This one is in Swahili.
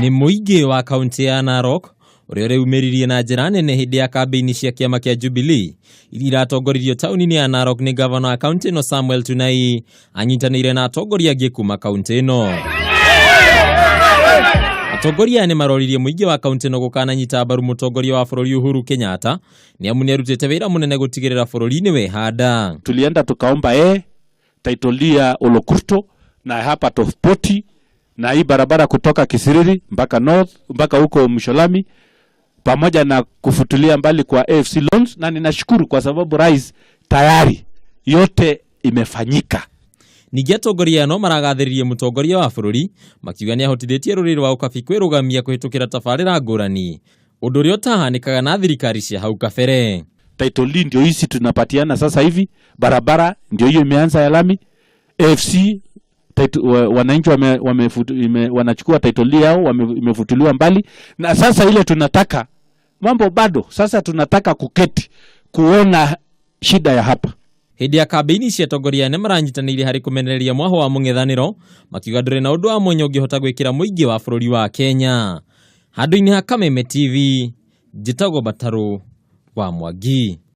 Ni muigi wa kaunti ya Narok uria reumiririe na njira nene hindi ya kambini cia kiama kia Jubilee iria iratongoririo tauni-ini ya Narok ni governor wa kaunti no Samuel Tunai anyitanire na atongoria angĩ kuma kaunti ĩno. Atongoria ni maroririe muigi wa kaunti no gukananyita mbaru mutongoria wa bururi Uhuru Kenyatta ni amu nĩarutĩte wĩra munene gutigirira bururi ni wehanda. Tulienda tukaomba title ya Olokurto na hapa Tofpoti na hii barabara kutoka Kisiriri mpaka North mpaka huko Msholami pamoja na kufutulia mbali kwa AFC loans, na ninashukuru kwa sababu rais tayari yote imefanyika. Ningĩ atongoria no maragathĩrĩrie mutongoria wa bururi makiuga nĩ ahotithĩtie rũrĩrĩ rwa ũkabi kwĩrũgamia kũhĩtũkĩra tabarĩra ngũrani, ũndũ ũrĩa ũtahanĩkaga na thirikari cia hau kabere. Title deed ndio hizi tunapatiana sasa hivi, barabara ndio hiyo imeanza ya lami, AFC wananchi wanachukua title deed yao imefutuliwa mbali, na sasa ile tunataka mambo bado, sasa tunataka kuketi kuona shida ya hapa. Hindi ya kambini cia atongoria nĩ maranyitanĩire harĩ kũmenereria mwaho wa mũng'ethanĩro makiuga ndũrĩ na ũndũ wa mwanya ũngĩhota gwĩkĩra mũingĩ wa bũrũri wa Kenya. Handũ-inĩ ha Kameme TV, njĩtagwo Batarũ wa Mwangi.